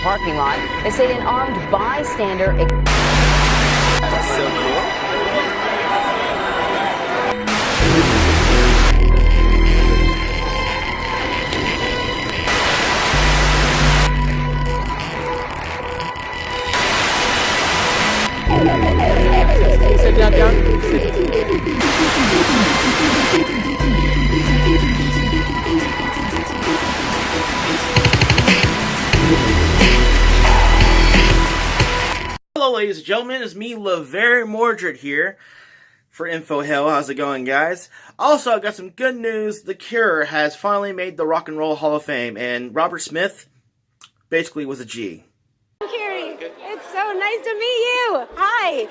parking lot. They say an armed bystander. That's so cool. Sit down. Hello, ladies and gentlemen. It's me, LaVere Mordred here for Infohell. How's it going, guys? Also, I got some good news. The Cure has finally made the Rock and Roll Hall of Fame, and Robert Smith basically was a G. It's so nice to meet you. Hi.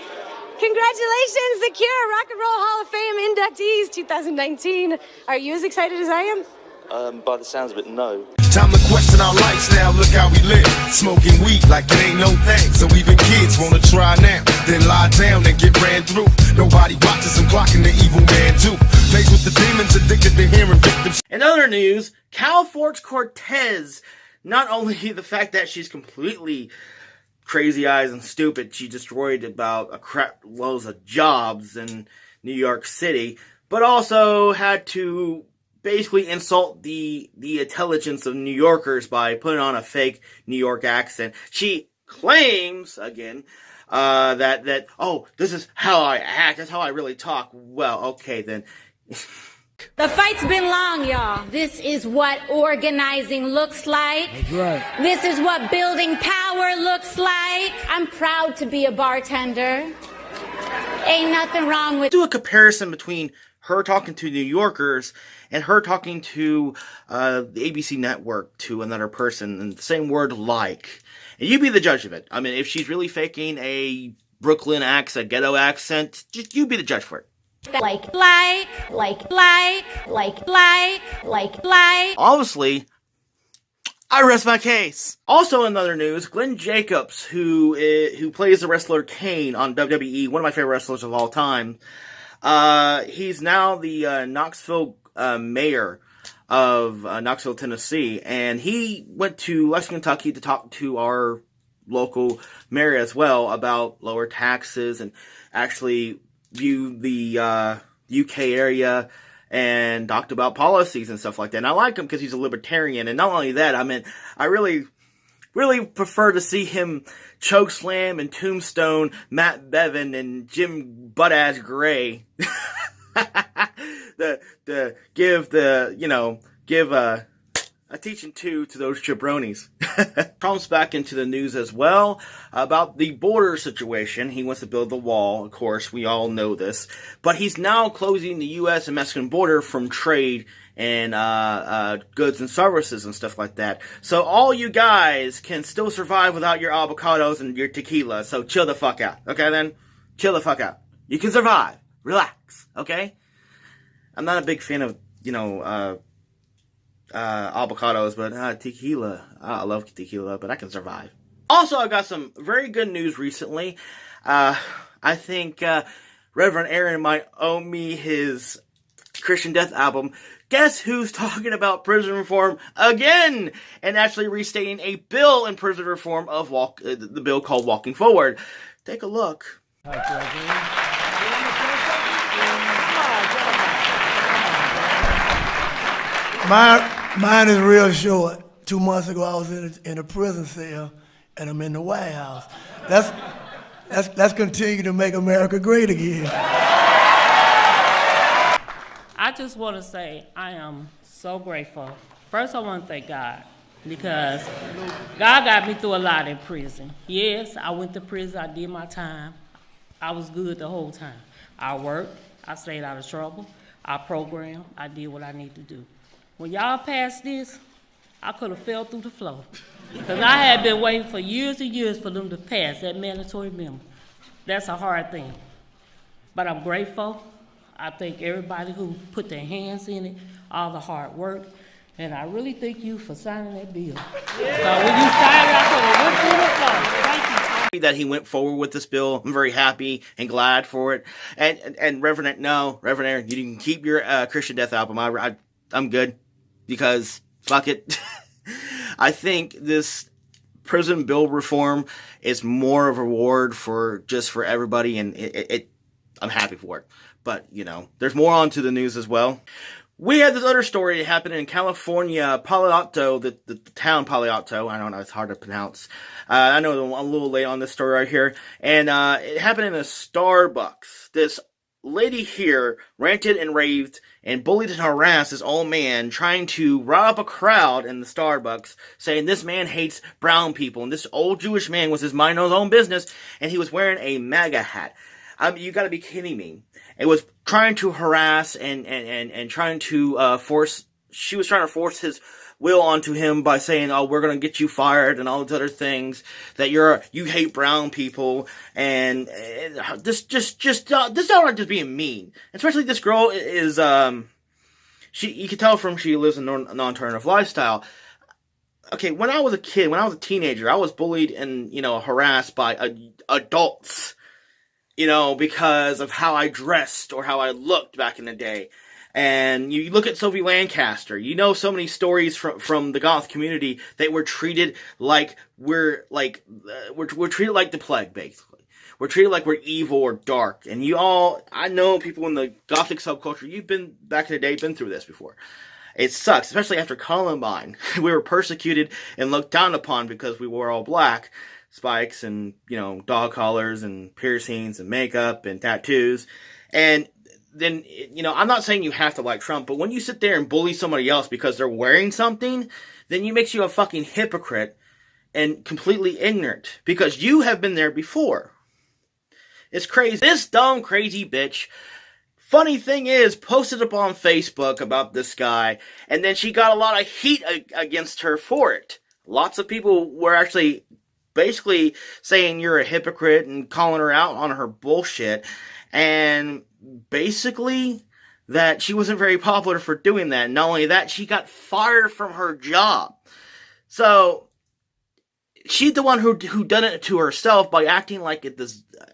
Congratulations, The Cure, Rock and Roll Hall of Fame inductees 2019. Are you as excited as I am? By the sounds of it, no. Time to question our lives now, look how we live. Smoking weed like it ain't no thing. So even kids wanna try now, then lie down and get ran through. Nobody watches them clocking the evil man too. Faced with the demons, addicted to hearing victims. In other news, Cal Forks Cortes, not only the fact that she's completely crazy eyes and stupid, she destroyed about a crap loads of jobs in New York City, but also had to basically insult the intelligence of New Yorkers by putting on a fake New York accent. She claims, again, that oh, this is how I act, that's how I really talk. Well, okay then. The fight's been long, y'all. This is what organizing looks like. That's right. This is what building power looks like. I'm proud to be a bartender. Ain't nothing wrong with... Do a comparison between her talking to New Yorkers and her talking to the ABC network to another person, and the same word like. And you be the judge of it. I mean, if she's really faking a Brooklyn accent, ghetto accent, just you be the judge for it. Like. Obviously, I rest my case. Also in other news, Glenn Jacobs, who plays the wrestler Kane on WWE, one of my favorite wrestlers of all time, he's now the Knoxville mayor of Knoxville, Tennessee, and he went to Lexington, Kentucky to talk to our local mayor as well about lower taxes and actually view the UK area and talked about policies and stuff like that. And I like him because he's a libertarian. And not only that, I mean, I really prefer to see him chokeslam and tombstone Matt Bevin and Jim Buttass Gray. give a teaching to those jabronis. Trump's back into the news as well about the border situation. He wants to build the wall, of course, we all know this. But he's now closing the U.S. and Mexican border from trade and goods and services and stuff like that. So all you guys can still survive without your avocados and your tequila. So chill the fuck out, okay then? Chill the fuck out. You can survive. Relax, okay? I'm not a big fan of, avocados, but tequila. I love tequila, but I can survive. Also, I got some very good news recently. I think Reverend Aaron might owe me his Christian Death album. Guess who's talking about prison reform again? And actually restating a bill in prison reform of the bill called Walking Forward. Take a look. Mine is real short. 2 months ago, I was in a prison cell, and I'm in the White House. Let's continue to make America great again. I just want to say I am so grateful. First, I want to thank God, because God got me through a lot in prison. Yes, I went to prison. I did my time. I was good the whole time. I worked. I stayed out of trouble. I programmed. I did what I need to do. When y'all passed this, I could have fell through the floor. Because I had been waiting for years and years for them to pass that mandatory minimum. That's a hard thing. But I'm grateful. I thank everybody who put their hands in it, all the hard work. And I really thank you for signing that bill. Yeah. So when you signed it, I could have went through the floor. Thank you. That he went forward with this bill. I'm very happy and glad for it. And Reverend Aaron, you can keep your Christian Death album. I'm good, because fuck it. I think this prison bill reform is more of a reward for everybody, and I'm happy for it. But, you know, there's more onto the news as well. We had this other story that happened in California, Palo Alto, the town Palo Alto. I don't know, it's hard to pronounce. I know I'm a little late on this story right here. And it happened in a Starbucks. This lady here ranted and raved and bullied and harassed this old man trying to rile up a crowd in the Starbucks, saying this man hates brown people. And this old Jewish man was his mind on his own business, and he was wearing a Maga hat. You gotta be kidding me. It was trying to harass and trying to force, she was trying to force his will onto him by saying, oh, we're gonna get you fired and all these other things, that you hate brown people, and this not just being mean. Especially this girl is, you can tell from she lives a non-alternative lifestyle. Okay, when I was a kid, when I was a teenager, I was bullied and, you know, harassed by adults, you know, because of how I dressed or how I looked back in the day. And you look at Sophie Lancaster, you know so many stories from the goth community that we're treated like we're treated like the plague, basically. We're treated like we're evil or dark. And I know people in the gothic subculture, you've been, back in the day, been through this before. It sucks, especially after Columbine. We were persecuted and looked down upon because we wore all black. Spikes and, you know, dog collars and piercings and makeup and tattoos. And then, you know, I'm not saying you have to like Trump, but when you sit there and bully somebody else because they're wearing something, then you makes you a fucking hypocrite and completely ignorant because you have been there before. It's crazy. This dumb, crazy bitch, funny thing is, posted up on Facebook about this guy, and then she got a lot of heat against her for it. Lots of people were actually basically saying you're a hypocrite and calling her out on her bullshit, and basically that she wasn't very popular for doing that. And not only that, she got fired from her job. So she's the one who done it to herself by acting like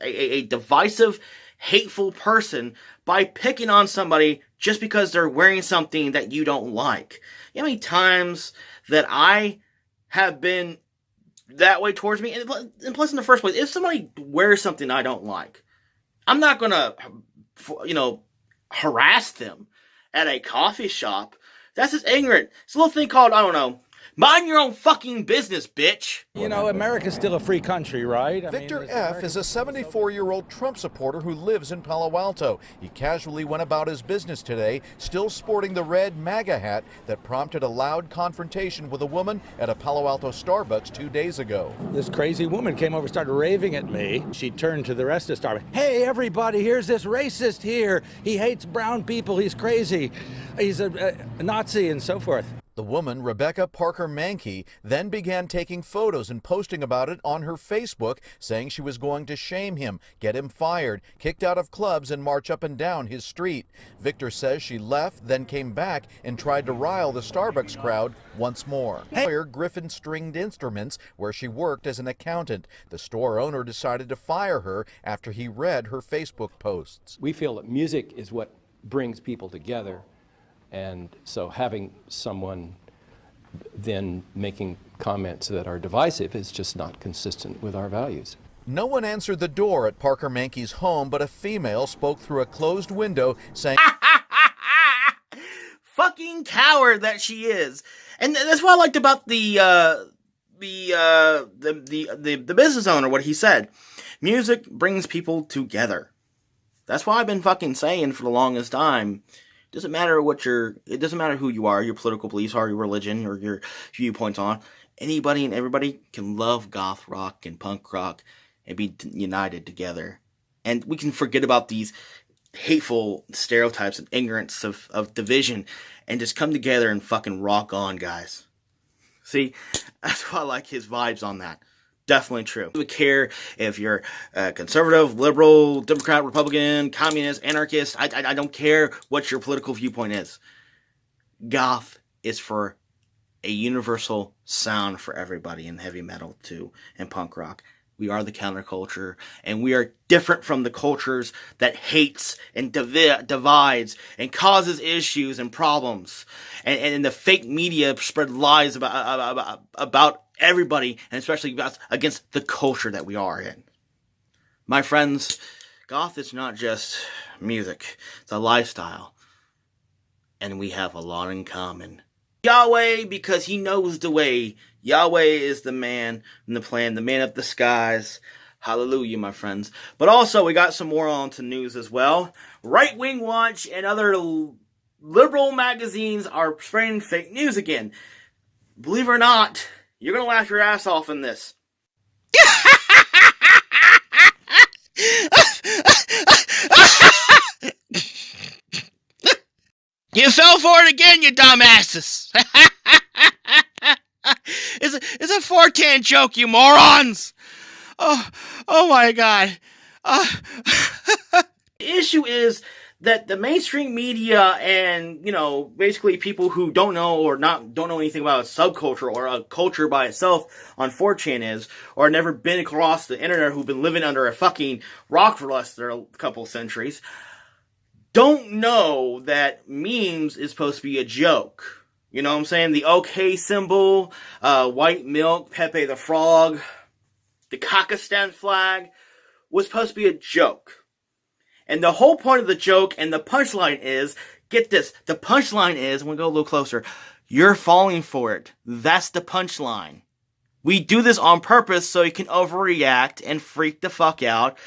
a divisive, hateful person by picking on somebody just because they're wearing something that you don't like. You know how many times that I have been that way towards me? And plus, in the first place, if somebody wears something I don't like, I'm not gonna, you know, harass them at a coffee shop. That's just ignorant. It's a little thing called, I don't know, mind your own fucking business, bitch. You know, America's still a free country, right? Victor F. is a 74-year-old Trump supporter who lives in Palo Alto. He casually went about his business today, still sporting the red MAGA hat that prompted a loud confrontation with a woman at a Palo Alto Starbucks 2 days ago. This crazy woman came over, started raving at me. She turned to the rest of Starbucks. Hey, everybody, here's this racist here. He hates brown people. He's crazy. He's a Nazi and so forth. The woman, Rebecca Parker Mankey, then began taking photos and posting about it on her Facebook, saying she was going to shame him, get him fired, kicked out of clubs, and march up and down his street. Victor says she left, then came back and tried to rile the Starbucks crowd once more. Lawyer Griffin Stringed Instruments, where she worked as an accountant. The store owner decided to fire her after he read her Facebook posts. We feel that music is what brings people together. And so having someone then making comments that are divisive is just not consistent with our values. No one answered the door at Parker Mankey's home, but a female spoke through a closed window saying, fucking coward that she is. And that's what I liked about the business owner, what he said. Music brings people together. That's what I've been fucking saying for the longest time. It doesn't matter who you are, your political beliefs are, your religion, or your viewpoints on. Anybody and everybody can love goth rock and punk rock and be united together. And we can forget about these hateful stereotypes and ignorance of division and just come together and fucking rock on, guys. See, that's why I like his vibes on that. Definitely true. I don't care if you're conservative, liberal, Democrat, Republican, communist, anarchist. I don't care what your political viewpoint is. Goth is for a universal sound for everybody in heavy metal too, and punk rock. We are the counterculture, and we are different from the cultures that hates and divides and causes issues and problems. And the fake media spread lies about everybody, and especially against the culture that we are in. My friends, goth is not just music, it's a lifestyle. And we have a lot in common. Yahweh, because he knows the way. Yahweh is the man and the plan, the man of the skies. Hallelujah, my friends. But also, we got some more on to news as well. Right Wing Watch and other liberal magazines are spreading fake news again. Believe it or not, you're going to laugh your ass off in this. You fell for it again, you dumbasses. It's a 4chan joke, you morons. Oh my God. The issue is that the mainstream media and, basically people who don't know anything about a subculture or a culture by itself on 4chan or never been across the internet, who've been living under a fucking rock for less than a couple centuries, don't know that memes is supposed to be a joke. You know what I'm saying? The OK symbol, white milk, Pepe the Frog, the Kakistan flag was supposed to be a joke. And the whole point of the joke and the punchline is, get this, the punchline is, I'm going to go a little closer, you're falling for it. That's the punchline. We do this on purpose so you can overreact and freak the fuck out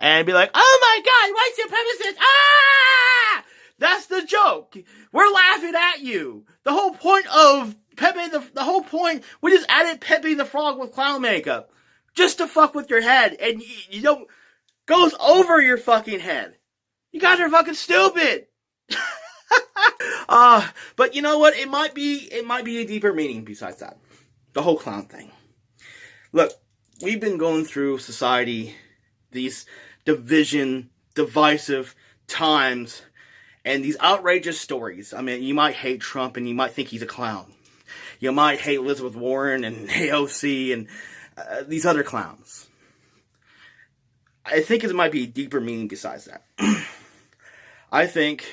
and be like, oh my God, white supremacist, ah! That's the joke. We're laughing at you. The whole point of Pepe, the whole point, we just added Pepe the Frog with clown makeup. Just to fuck with your head. And you don't, goes over your fucking head. You guys are fucking stupid. But you know what? It might be a deeper meaning besides that. The whole clown thing. Look, we've been going through society, these divisive times, and these outrageous stories. I mean, you might hate Trump and you might think he's a clown. You might hate Elizabeth Warren and AOC and these other clowns. I think it might be a deeper meaning besides that. I think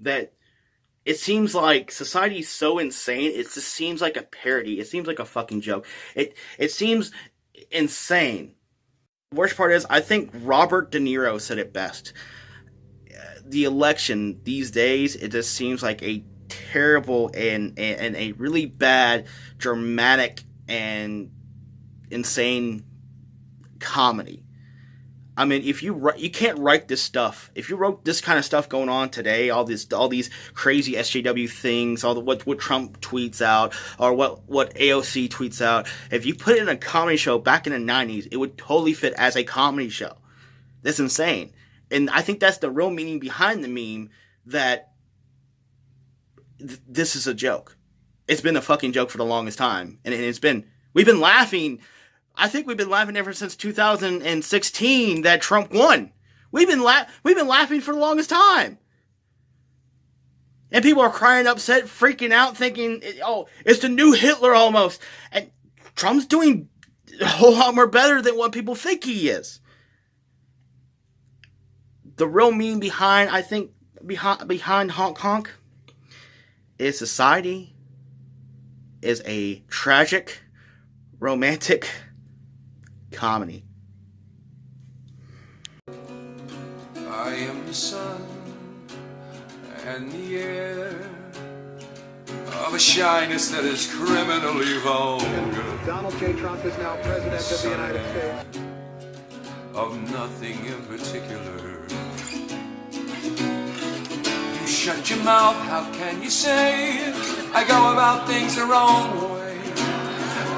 that it seems like society is so insane, it just seems like a parody. It seems like a fucking joke. It seems insane. The worst part is, I think Robert De Niro said it best. The election these days, it just seems like a terrible and a really bad, dramatic, and insane comedy. I mean, if you can't write this stuff. If you wrote this kind of stuff going on today, all these crazy SJW things, what Trump tweets out, or what AOC tweets out, if you put it in a comedy show back in the 90s, it would totally fit as a comedy show. That's insane. And I think that's the real meaning behind the meme, that this is a joke. It's been a fucking joke for the longest time. And we've been laughing. I think we've been laughing ever since 2016 that Trump won. We've been laughing for the longest time. And people are crying upset, freaking out, thinking, oh, it's the new Hitler almost. And Trump's doing a whole lot more better than what people think he is. The real meaning behind honk honk is society is a tragic, romantic comedy. I am the sun and the air of a shyness that is criminally vulgar. Donald J. Trump is now president of the United States. Of nothing in particular. You shut your mouth, how can you say I go about things the wrong way?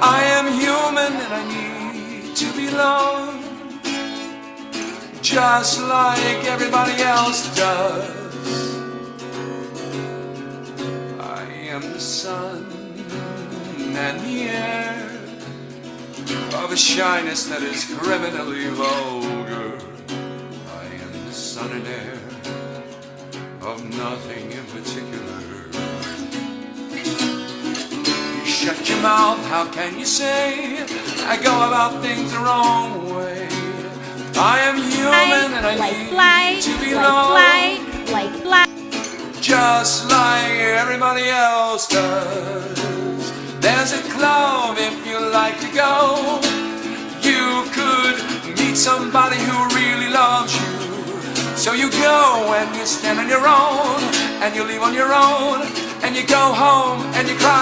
I am human and I need to be loved just like everybody else does. I am the sun and the air of a shyness that is criminally vulgar. I am the sun and air of nothing in particular. You shut your mouth, how can you say I go about things the wrong way? I am human and I need to be loved just like everybody else does. There's a club if you like to go. You could meet somebody who really loves you. So you go and you stand on your own, and you leave on your own, and you go home and you cry.